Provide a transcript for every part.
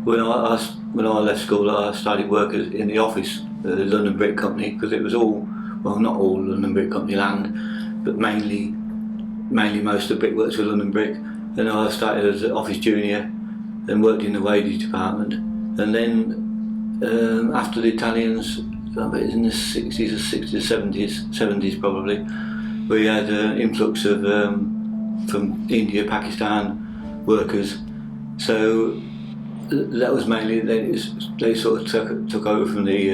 When I left school, I started work in the office at the London Brick Company, because it was all, well, not all London Brick Company land, but mainly most of the brickworks were London Brick. And I started as an office junior, then worked in the wages department, and then after the Italians, I bet in the 60s or 60s, 70s probably, we had an influx of from India, Pakistan workers. So that was mainly, they sort of took over from the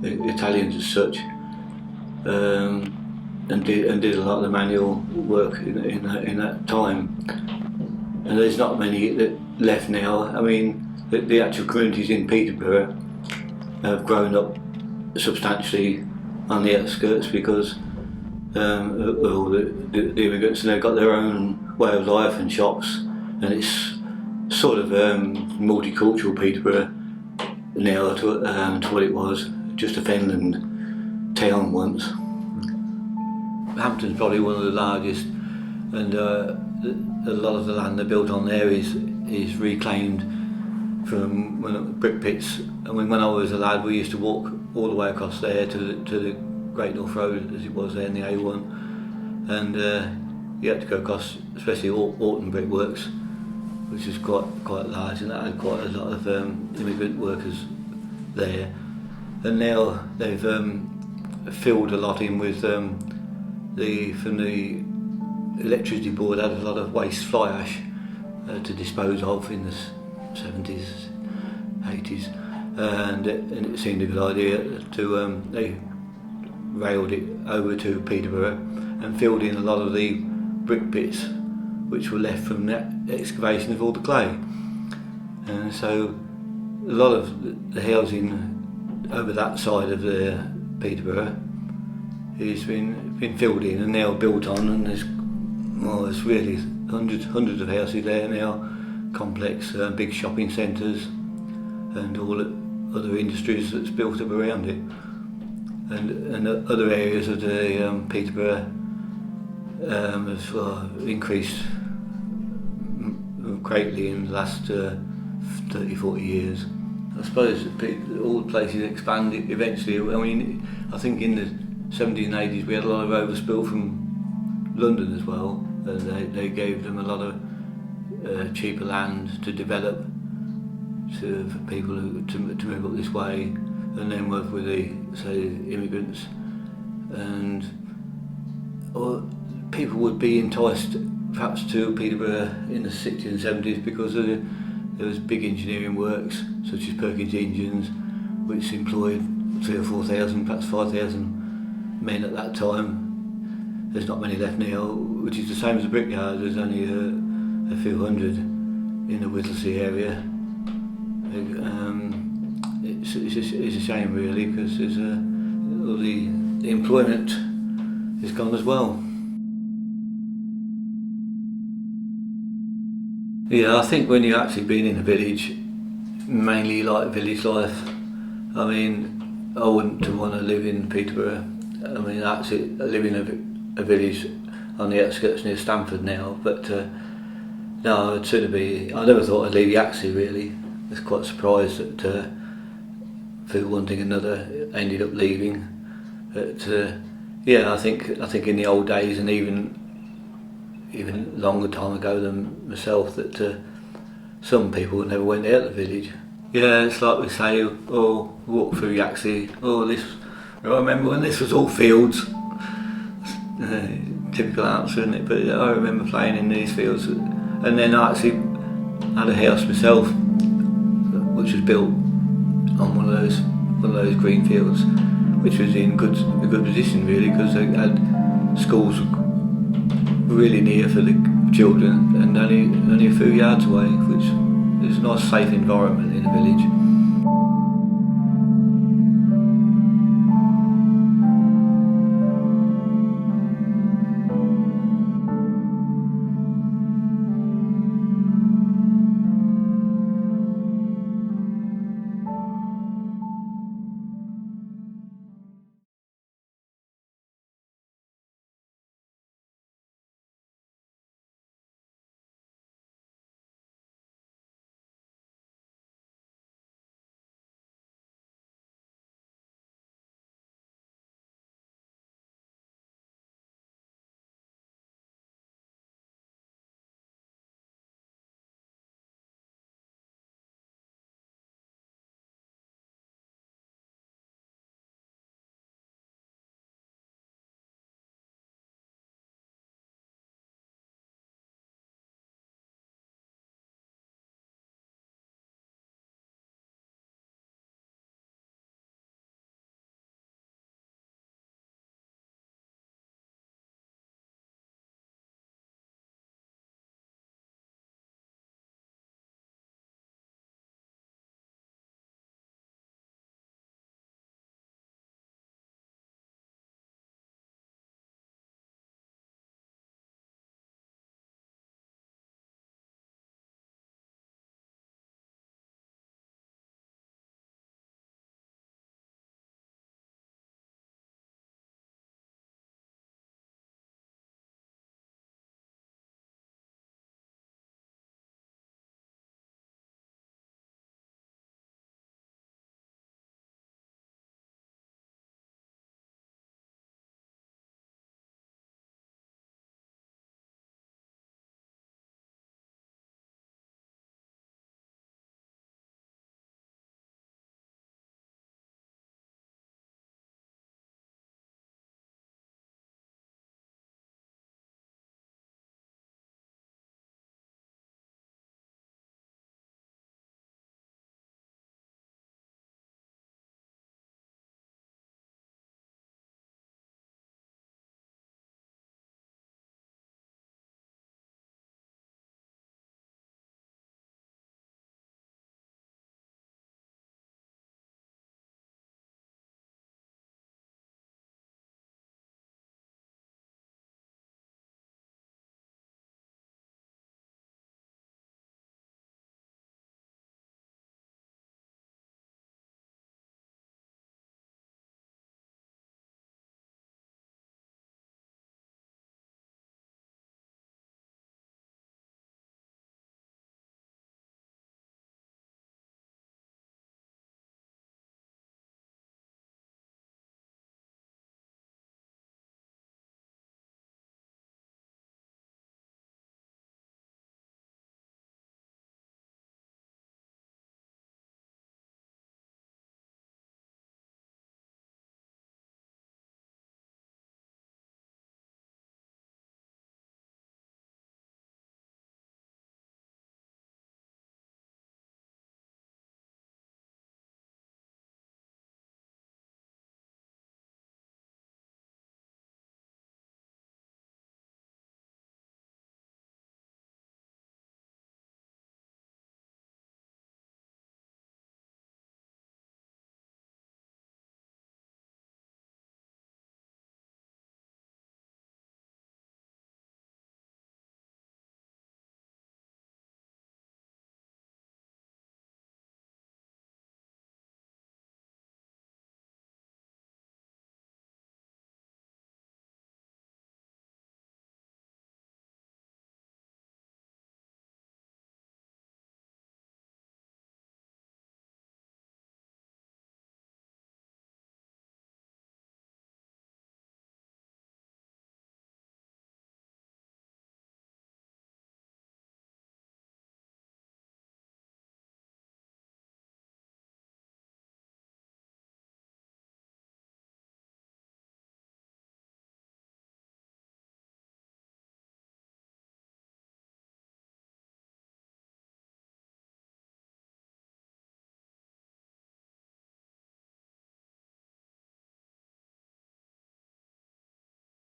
Italians as such, and did a lot of the manual work in that time. And there's not many that left now. I mean, the actual communities in Peterborough have grown up substantially on the outskirts because of all the immigrants, and they've got their own way of life and shops, and it's sort of multicultural Peterborough now to what it was just a Fenland town once. Hampton's probably one of the largest, and a lot of the land they built on there is reclaimed from brick pits. I mean, when I was a lad, we used to walk all the way across there to the Great North Road, as it was there in the A1, and you had to go across, especially Orton Brickworks, which is quite large, and that had quite a lot of immigrant workers there. And now they've filled a lot in with from the electricity board had a lot of waste fly ash to dispose of in the 70s, 80s, and it seemed a good idea to they railed it over to Peterborough and filled in a lot of the brick pits which were left from that excavation of all the clay. And so a lot of the housing over that side of the Peterborough has been filled in and now built on, and there's really hundreds of houses there now, complex, big shopping centres, and all the other industries that's built up around it, and other areas of the Peterborough have increased greatly in the last 30-40 years. I suppose all the places expanded eventually. I mean, I think in the 70s and 80s we had a lot of overspill from London as well, and they gave them a lot of cheaper land to develop for people to move up this way, and then work with the immigrants, and people would be enticed perhaps to Peterborough in the 60s and 70s because there was big engineering works such as Perkins Engines, which employed 3,000 or 4,000, perhaps 5,000 men at that time. There's not many left now, which is the same as the brickyard. There's only a few hundred in the Whittlesea area. It's a shame really, because all the employment is gone as well. Yeah, I think when you've actually been in a village, mainly like village life, I mean, I wouldn't want to live in Peterborough. I mean, actually I live in a village on the outskirts near Stamford now, but no, I'd sooner be, I never thought I'd leave Yaxley really. I was quite surprised that for one thing or another ended up leaving. But yeah, I think in the old days, and even longer time ago than myself, that some people never went out of the village. Yeah, it's like we say, oh, walk through Yaxley, I remember when this was all fields. Typical answer, isn't it? But I remember playing in these fields, and then I actually had a house myself, which was built on one of those green fields, which was in a good position really, because they had schools really near for the children and only a few yards away, which is a nice safe environment in a village.